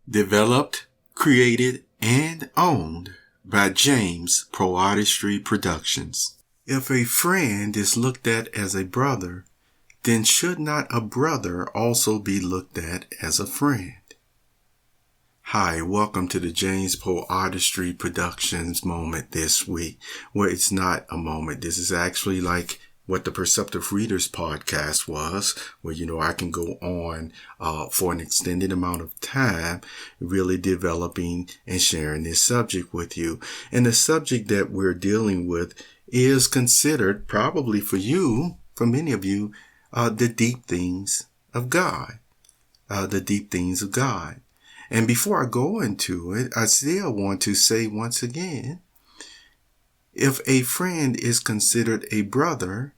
Developed, created, and owned by James PoeArtistry Productions. If a friend is looked at as a brother, then should not a brother also be looked at as a friend? Hi, welcome to the James PoeArtistry Productions moment this week, where it's not a moment. This is actually like what the Perceptive Readers podcast was, where, I can go on for an extended amount of time, really developing and sharing this subject with you. And the subject that we're dealing with is considered, probably for you, for many of you, the deep things of God. The deep things of God. And before I go into it, I still want to say once again, if a friend is considered a brother,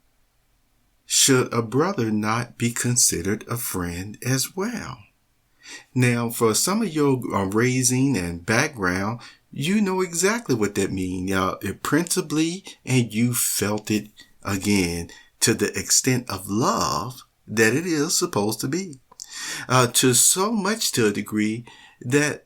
should a brother not be considered a friend as well? Now, for some of your raising and background, you know exactly what that means. Principally, and you felt it again to the extent of love that it is supposed to be. To so much to a degree that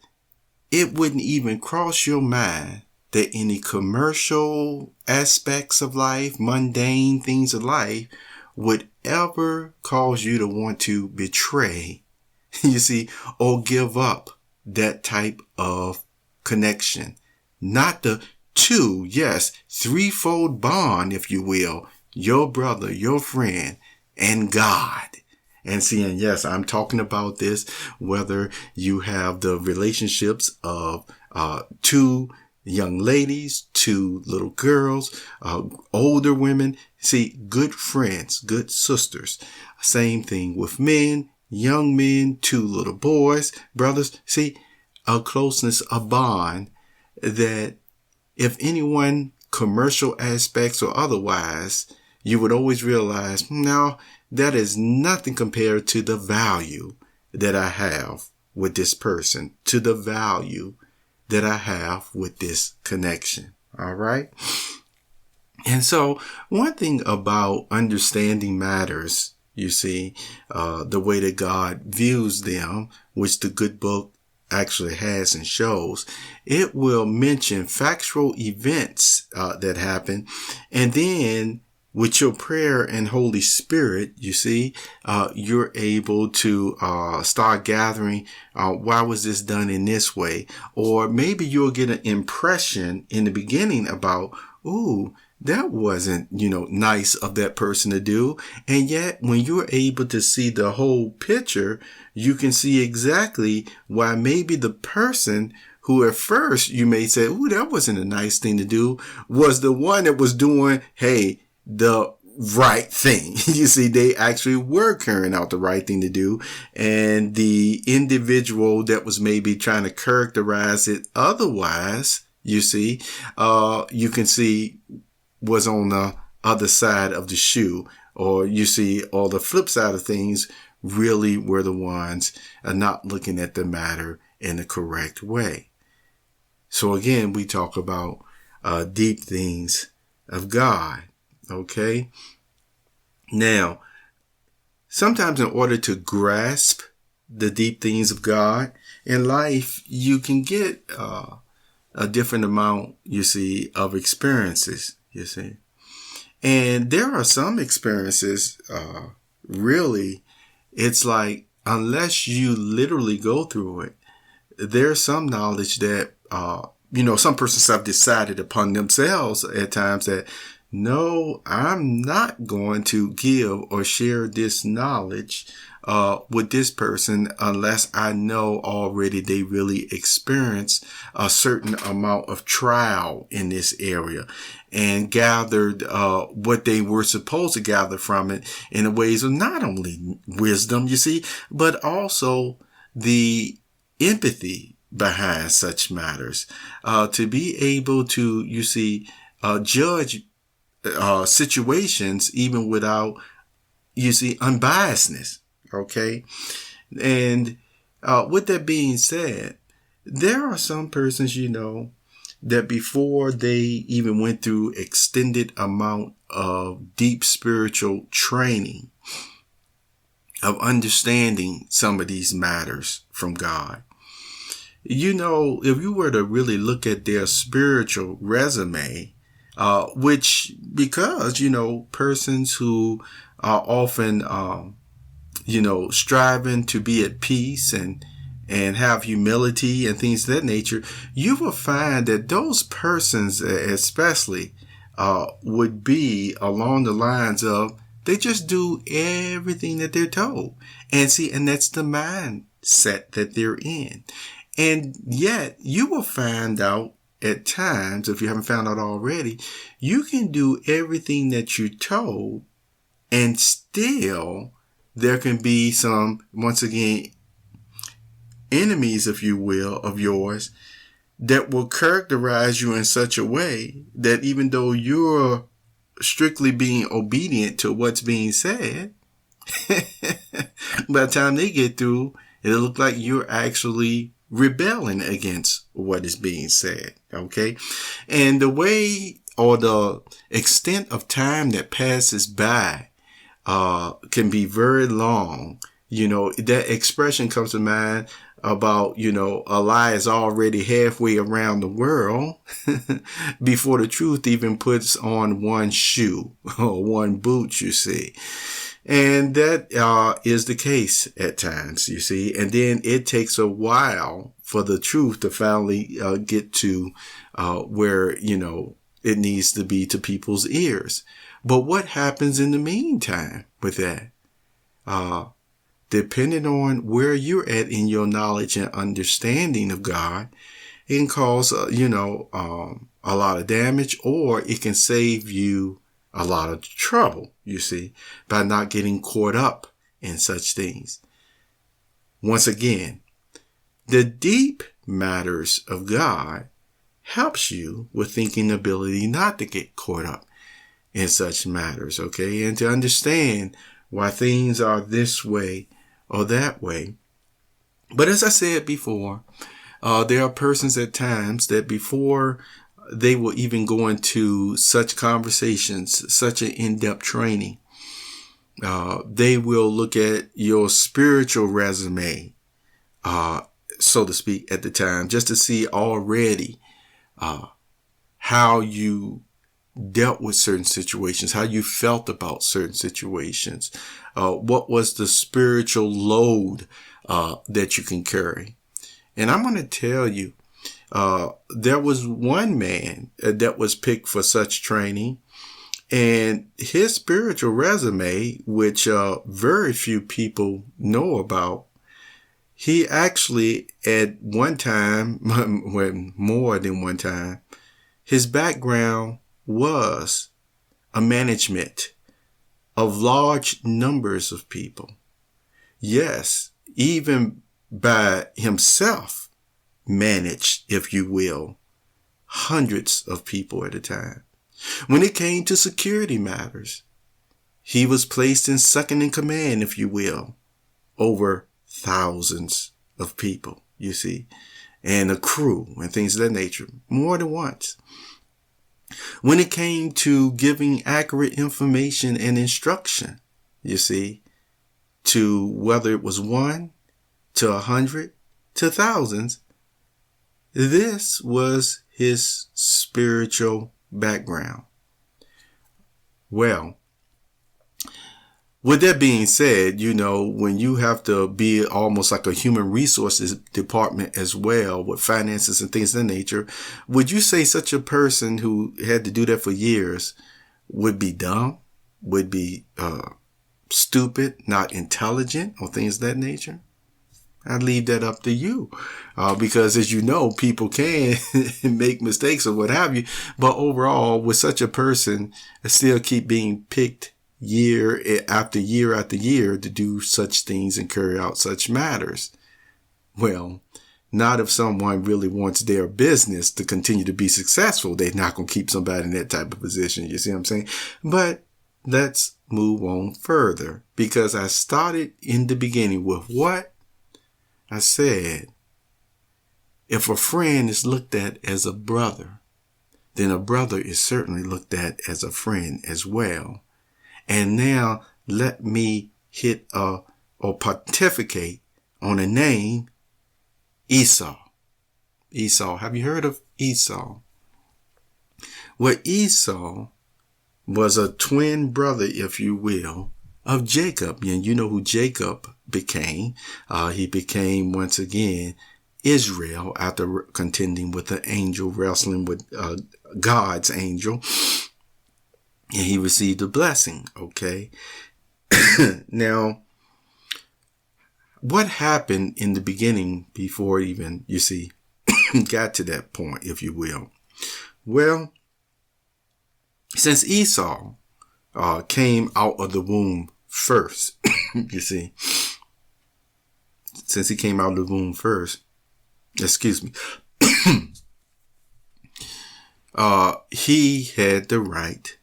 it wouldn't even cross your mind that any commercial aspects of life, mundane things of life, would ever cause you to want to betray, or give up that type of connection. Not the threefold bond, if you will, your brother, your friend, and God. And yes, I'm talking about this, whether you have the relationships of two young ladies, two little girls, older women. Good friends, good sisters. Same thing with men, young men, two little boys, brothers. A closeness, a bond that if anyone, commercial aspects or otherwise, you would always realize, no, that is nothing compared to the value that I have with this person, to the value that I have with this connection. All right. And so one thing about understanding matters, the way that God views them, which the good book actually has and shows, it will mention factual events that happen, and then with your prayer and Holy Spirit, you're able to start gathering, why was this done in this way? Or maybe you'll get an impression in the beginning about, that wasn't, nice of that person to do. And yet when you're able to see the whole picture, you can see exactly why maybe the person who at first you may say, that wasn't a nice thing to do, was the one that was doing, the right thing. They actually were carrying out the right thing to do. And the individual that was maybe trying to characterize it otherwise, you can see was on the other side of the shoe, or or the flip side of things really were the ones not looking at the matter in the correct way. So again, we talk about deep things of God. Okay. Now, sometimes in order to grasp the deep things of God in life, you can get a different amount, of experiences, And there are some experiences, really, it's like, unless you literally go through it, there's some knowledge that, some persons have decided upon themselves at times that, no, I'm not going to give or share this knowledge with this person unless I know already they really experience a certain amount of trial in this area and gathered what they were supposed to gather from it in the ways of not only wisdom, but also the empathy behind such matters, to be able to, judge situations even without, unbiasedness. Okay. And with that being said, there are some persons, that before they even went through extended amount of deep spiritual training, of understanding some of these matters from God, if you were to really look at their spiritual resume, which because, persons who are often, striving to be at peace and have humility and things of that nature, you will find that those persons especially would be along the lines of they just do everything that they're told. And that's the mindset that they're in. And yet you will find out at times, if you haven't found out already, you can do everything that you're told and still there can be some, once again, enemies, if you will, of yours that will characterize you in such a way that even though you're strictly being obedient to what's being said, by the time they get through, it'll look like you're actually rebelling against what is being said. Okay. And the way or the extent of time that passes by can be very long. That expression comes to mind about, a lie is already halfway around the world before the truth even puts on one shoe or one boot, you see. And that is the case at times, you see. And then it takes a while for the truth to finally get to where, it needs to be to people's ears. But what happens in the meantime with that? Depending on where you're at in your knowledge and understanding of God, it can cause, a lot of damage, or it can save you a lot of trouble, you see, by not getting caught up in such things. Once again, the deep matters of God helps you with thinking ability not to get caught up in such matters, okay, and to understand why things are this way or that way. But as I said before, there are persons at times that before they will even go into such conversations, such an in-depth training, they will look at your spiritual resume, so to speak, at the time, just to see already how you dealt with certain situations, how you felt about certain situations, what was the spiritual load that you can carry. And I'm going to tell you, there was one man that was picked for such training, and his spiritual resume, which very few people know about, he actually at one time, when more than one time, his background was a management of large numbers of people. Yes, even by himself managed, if you will, hundreds of people at a time. When it came to security matters, he was placed in second in command, if you will, over thousands of people, you see, and a crew and things of that nature, more than once. When it came to giving accurate information and instruction, you see, to whether it was 1 to 100 to thousands, this was his spiritual background. Well, with that being said, when you have to be almost like a human resources department as well with finances and things of that nature, would you say such a person who had to do that for years would be dumb, would be stupid, not intelligent, or things of that nature? I'd leave that up to you, because as you know, people can make mistakes or what have you. But overall, with such a person, still keep being picked year after year after year to do such things and carry out such matters. Well, not if someone really wants their business to continue to be successful. They're not going to keep somebody in that type of position. You see what I'm saying? But let's move on further, because I started in the beginning with what I said. If a friend is looked at as a brother, then a brother is certainly looked at as a friend as well. And now let me hit or pontificate on a name, Esau. Esau. Have you heard of Esau? Well, Esau was a twin brother, if you will, of Jacob. And you know who Jacob became. He became, once again, Israel after contending with the angel, wrestling with God's angel. And he received a blessing, okay? Now, what happened in the beginning before even, you see, got to that point, if you will? Well, since Esau came out of the womb first, you see, since he came out of the womb first, excuse me, he had the right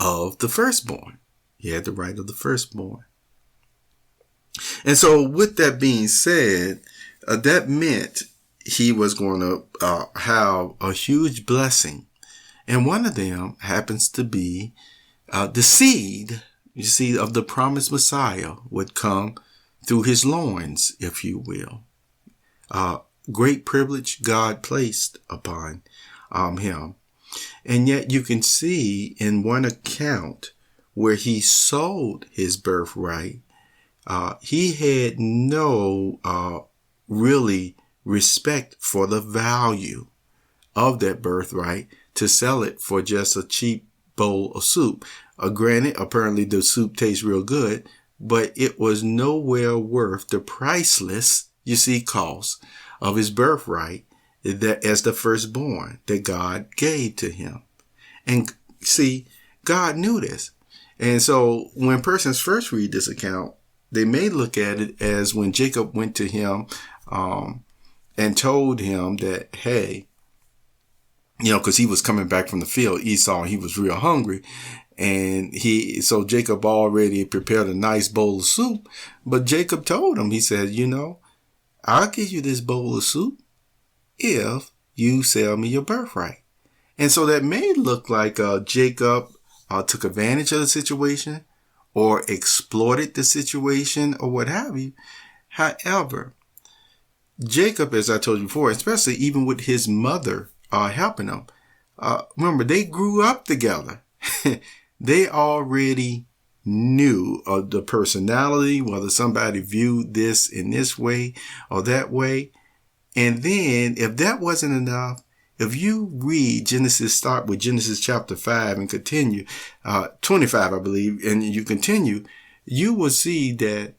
of the firstborn. He had the right of the firstborn. And so with that being said, that meant he was going to have a huge blessing. And one of them happens to be the seed, you see, of the promised Messiah would come through his loins, if you will. Great privilege God placed upon him. And yet you can see in one account where he sold his birthright, he had no really respect for the value of that birthright to sell it for just a cheap bowl of soup. Granted, apparently the soup tastes real good, but it was nowhere worth the priceless, you see, cost of his birthright that as the firstborn that God gave to him. And see, God knew this. And so when persons first read this account, they may look at it as when Jacob went to him and told him that, hey, you know, because he was coming back from the field, Esau, and he was real hungry. And so Jacob already prepared a nice bowl of soup. But Jacob told him, he said, you know, I'll give you this bowl of soup if you sell me your birthright. And so that may look like Jacob took advantage of the situation or exploited the situation or what have you. However, Jacob, as I told you before, especially even with his mother helping him, remember, they grew up together. They already knew of the personality, whether somebody viewed this in this way or that way. And then if that wasn't enough, if you read Genesis, start with Genesis chapter 5 and continue, 25, I believe, and you continue, you will see that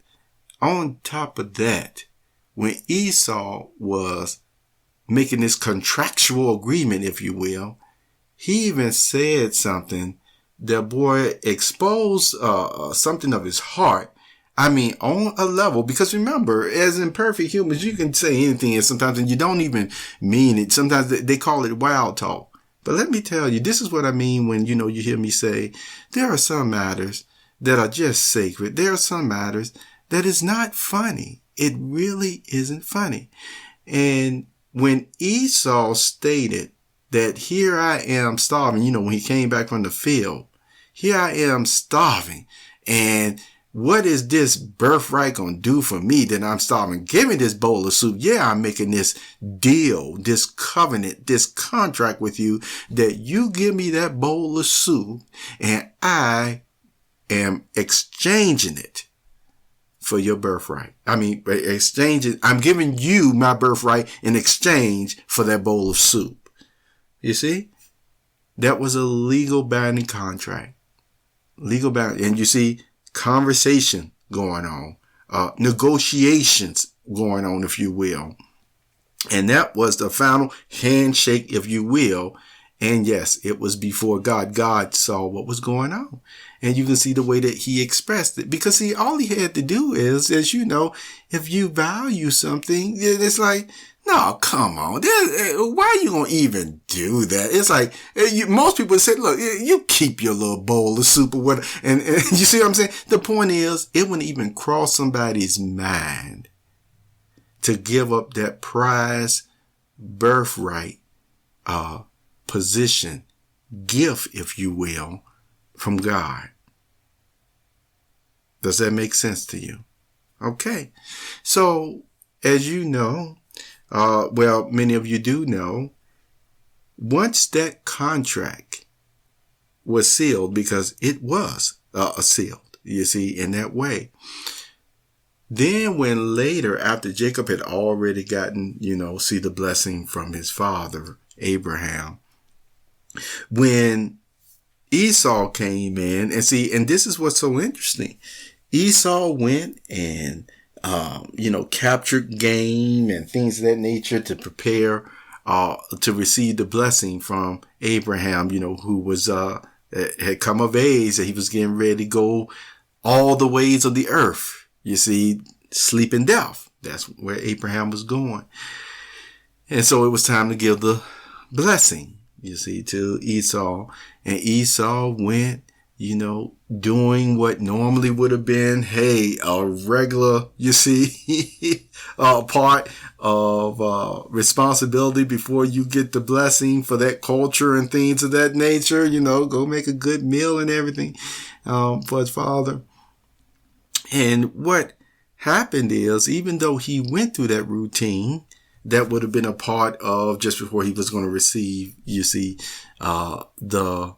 on top of that, when Esau was making this contractual agreement, if you will, he even said something that, boy, exposed something of his heart. I mean, on a level, because remember, as imperfect humans, you can say anything and sometimes and you don't even mean it. Sometimes they call it wild talk. But let me tell you, this is what I mean when, you know, you hear me say, there are some matters that are just sacred. There are some matters that is not funny. It really isn't funny. And when Esau stated that here I am starving, you know, when he came back from the field, here I am starving, and what is this birthright going to do for me that I'm starving? Give me this bowl of soup. Yeah, I'm making this deal, this covenant, this contract with you that you give me that bowl of soup and I am exchanging it for your birthright. I mean, exchanging, I'm giving you my birthright in exchange for that bowl of soup. You see? That was a legal binding contract. Legal binding. And you see, conversation going on, negotiations going on, if you will. And that was the final handshake, if you will. And yes, it was before God. God saw what was going on. And you can see the way that he expressed it. Because see, all he had to do is, as you know, if you value something, it's like, no, come on. Why are you going to even do that? It's like, most people say, look, you keep your little bowl of soup or whatever. And you see what I'm saying? The point is, it wouldn't even cross somebody's mind to give up that prize, birthright, position, gift, if you will, from God. Does that make sense to you? Okay. So, as you know, well, many of you do know, once that contract was sealed, because it was sealed, you see, in that way. Then when later, after Jacob had already gotten, see the blessing from his father, Abraham, when Esau came in, and this is what's so interesting. Esau went and, captured game and things of that nature to prepare to receive the blessing from Abraham, who was had come of age, that he was getting ready to go all the ways of the earth. You see, sleep and death. That's where Abraham was going. And so it was time to give the blessing, you see, to Esau. And Esau went, doing what normally would have been, a regular, part of responsibility before you get the blessing for that culture and things of that nature, go make a good meal and everything for his father. And what happened is, even though he went through that routine, that would have been a part of just before he was going to receive, the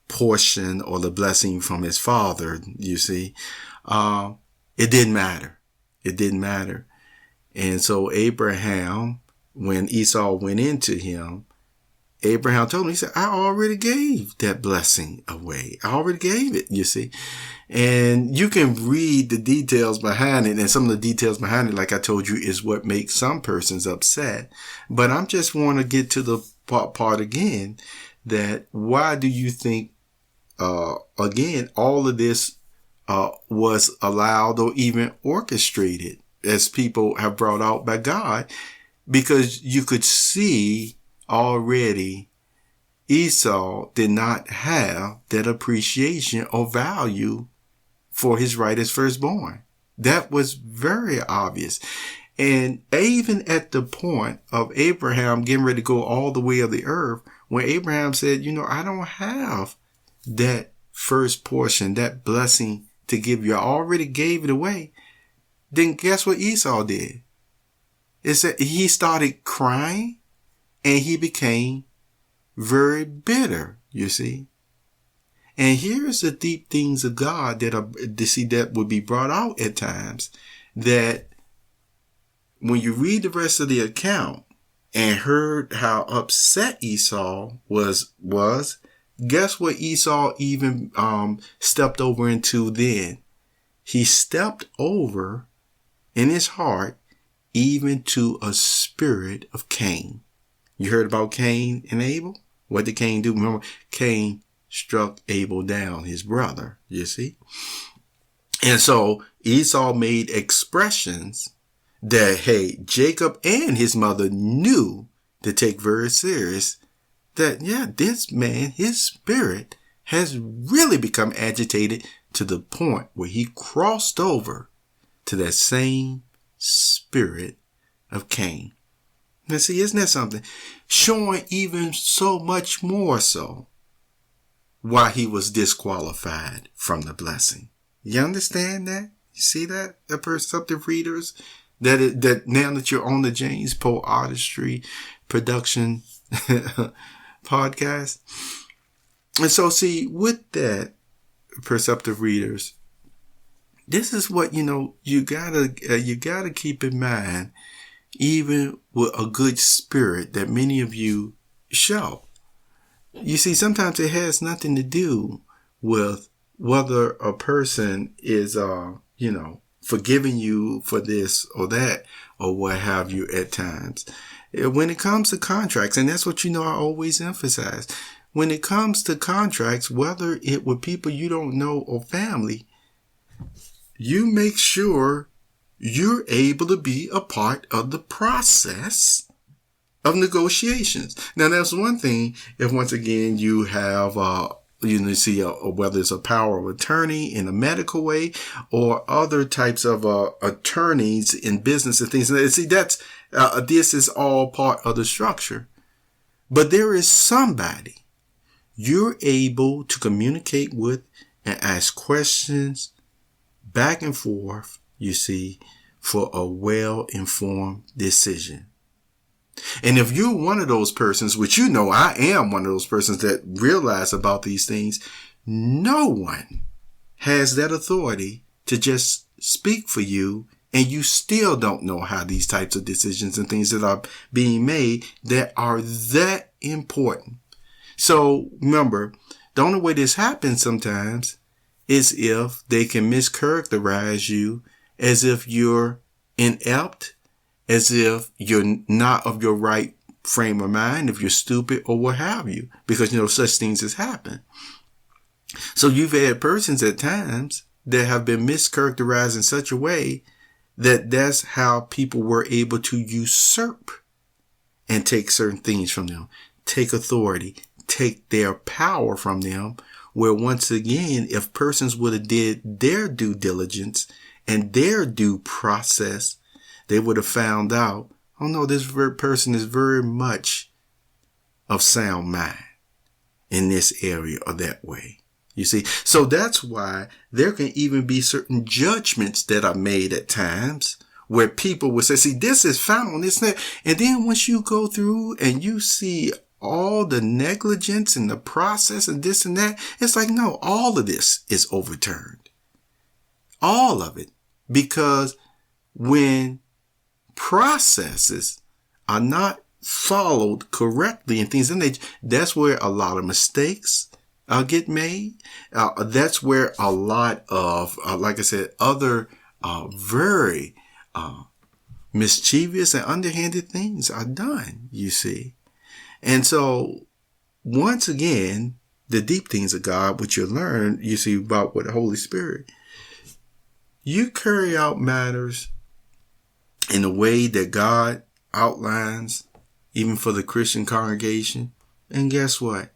portion or the blessing from his father, it didn't matter. It didn't matter. And so Abraham, when Esau went into him, Abraham told him, he said, I already gave that blessing away. I already gave it, you see. And you can read the details behind it. And some of the details behind it, like I told you, is what makes some persons upset. But I'm just want to get to the part again, that why do you think, again, all of this was allowed or even orchestrated, as people have brought out by God? Because you could see already Esau did not have that appreciation or value for his right as firstborn. That was very obvious. And even at the point of Abraham getting ready to go all the way of the earth, when Abraham said, I don't have that first portion, that blessing to give you, I already gave it away. Then guess what Esau did? It said he started crying and he became very bitter, you see. And here's the deep things of God that would be brought out at times, that when you read the rest of the account and heard how upset Esau was, guess what Esau even stepped over into then? He stepped over in his heart even to a spirit of Cain. You heard about Cain and Abel? What did Cain do? Remember, Cain struck Abel down, his brother, you see? And so Esau made expressions that, Jacob and his mother knew to take very serious, that, this man, his spirit has really become agitated to the point where he crossed over to that same spirit of Cain. Now see, isn't that something? Showing even so much more so why he was disqualified from the blessing. You understand that? You see that? The perceptive readers, that now that you're on the James PoeArtistry production podcast. And so see, with that, perceptive readers, this is what, you gotta keep in mind, even with a good spirit that many of you show. You see, sometimes it has nothing to do with whether a person is, forgiving you for this or that or what have you at times. When it comes to contracts, and that's what, I always emphasize. When it comes to contracts, whether it with people you don't know or family, you make sure you're able to be a part of the process of negotiations. Now, that's one thing if once again you have, whether it's a power of attorney in a medical way or other types of attorneys in business and things. See, this is all part of the structure. But there is somebody you're able to communicate with and ask questions back and forth, you see, for a well-informed decision. And if you're one of those persons, which you know I am one of those persons that realize about these things, no one has that authority to just speak for you, and you still don't know how these types of decisions and things that are being made that are that important. So remember, the only way this happens sometimes is if they can mischaracterize you as if you're inept, as if you're not of your right frame of mind, if you're stupid or what have you, because such things has happened. So you've had persons at times that have been mischaracterized in such a way that that's how people were able to usurp and take certain things from them, take authority, take their power from them, where once again, if persons would have did their due diligence and their due process, they would have found out, oh no, this person is very much of sound mind in this area or that way. You see, so that's why there can even be certain judgments that are made at times where people will say, see, this is found on this. And then once you go through and you see all the negligence in the process and this and that, it's like, no, all of this is overturned. All of it. Because when processes are not followed correctly and things, and that's where a lot of mistakes get made. That's where a lot of, like I said, other very mischievous and underhanded things are done, you see. And so, once again, the deep things of God, which you learn, you see, about what the Holy Spirit, you carry out matters in a way that God outlines, even for the Christian congregation. And guess what?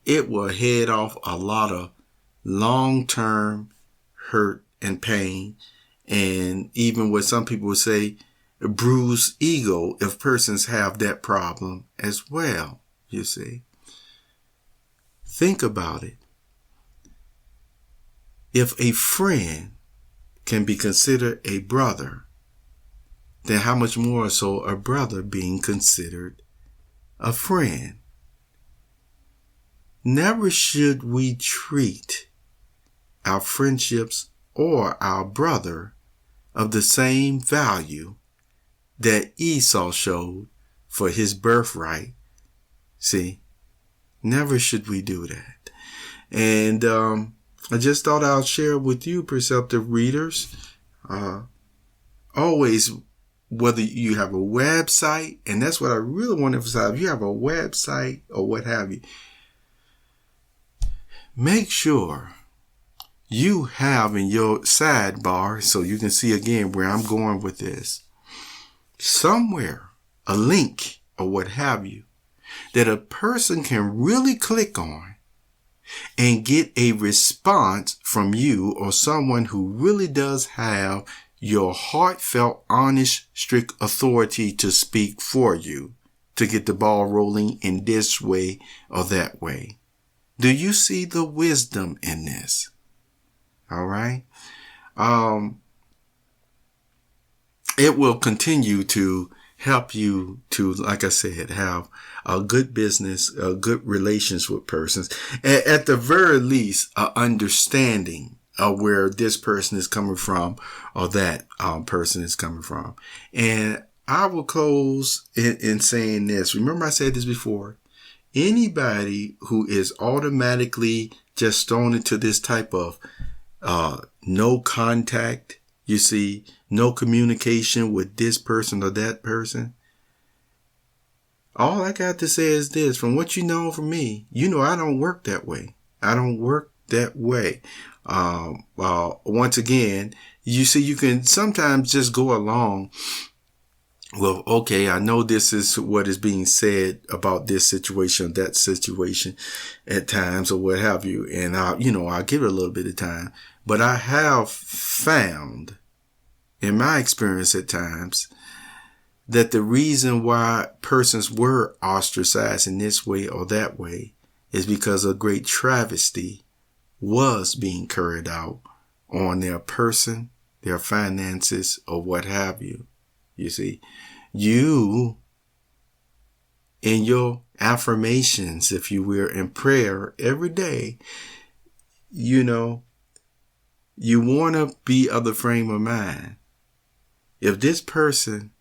It will head off a lot of long-term hurt and pain, and even what some people would say, bruised ego, if persons have that problem as well, you see. Think about it. If a friend can be considered a brother, then how much more so a brother being considered a friend? Never should we treat our friendships or our brother of the same value that Esau showed for his birthright. See, never should we do that. And I just thought I'll share with you, perceptive readers, always, whether you have a website, and that's what I really want to emphasize, if you have a website or what have you, make sure you have in your sidebar, so you can see again where I'm going with this, somewhere a link or what have you that a person can really click on and get a response from you or someone who really does have your heartfelt, honest, strict authority to speak for you, to get the ball rolling in this way or that way. Do you see the wisdom in this? All right. It will continue to help you to, like I said, have a good business, a good relations with persons. At the very least, a understanding of where this person is coming from or that person is coming from. And I will close in saying this. Remember, I said this before. Anybody who is automatically just thrown into this type of no contact, you see, no communication with this person or that person, all I got to say is this: from what you know from me, you know I don't work that way. I don't work that way. Once again, you see, you can sometimes just go along. Well, okay, I know this is what is being said about this situation, that situation at times or what have you. And I'll give it a little bit of time, but I have found in my experience at times that the reason why persons were ostracized in this way or that way is because a great travesty was being carried out on their person, their finances, or what have you. You see, you in your affirmations, if you will, in prayer every day, you know, you want to be of the frame of mind. If this person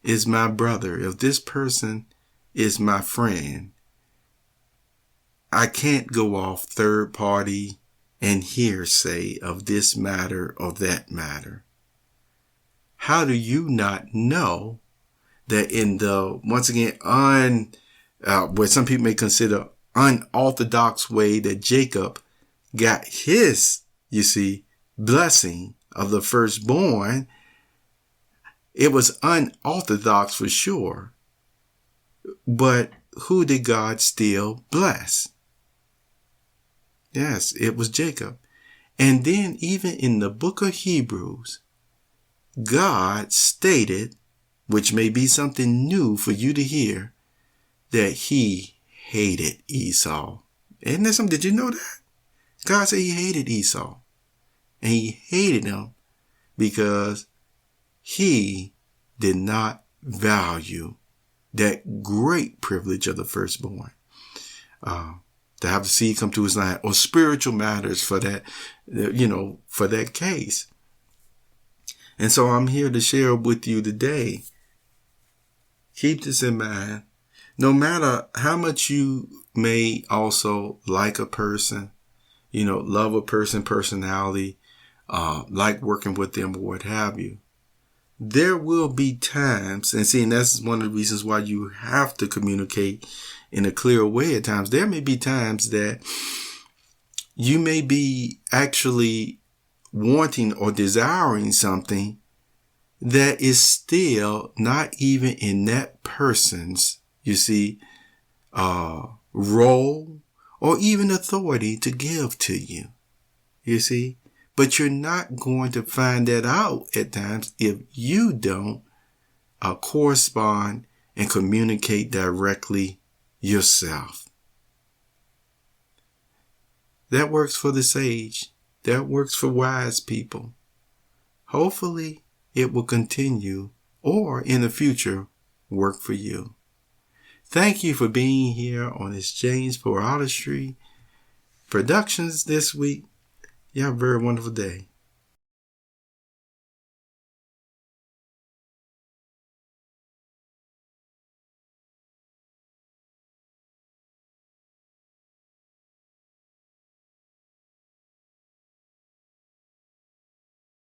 is my brother, if this person is my friend, I can't go off third party and hearsay of this matter or that matter. How do you not know that in the, once again, what some people may consider unorthodox way that Jacob got his, you see, blessing of the firstborn, it was unorthodox for sure. But who did God still bless? Yes, it was Jacob. And then even in the book of Hebrews, God stated, which may be something new for you to hear, that he hated Esau. Isn't that something? Did you know that? God said he hated Esau. And he hated him because he did not value that great privilege of the firstborn. To have the seed come to his line, or spiritual matters for that, for that case. And so I'm here to share with you today. Keep this in mind. No matter how much you may also like a person, love a person, personality, like working with them or what have you, there will be times, and that's one of the reasons why you have to communicate in a clear way at times. There may be times that you may be actually wanting or desiring something that is still not even in that person's, role or even authority to give to you, But you're not going to find that out at times if you don't correspond and communicate directly yourself. That works for the sage. That works for wise people. Hopefully it will continue, or in the future work for you. Thank you for being here on this James PoeArtistry Productions this week. You have a very wonderful day.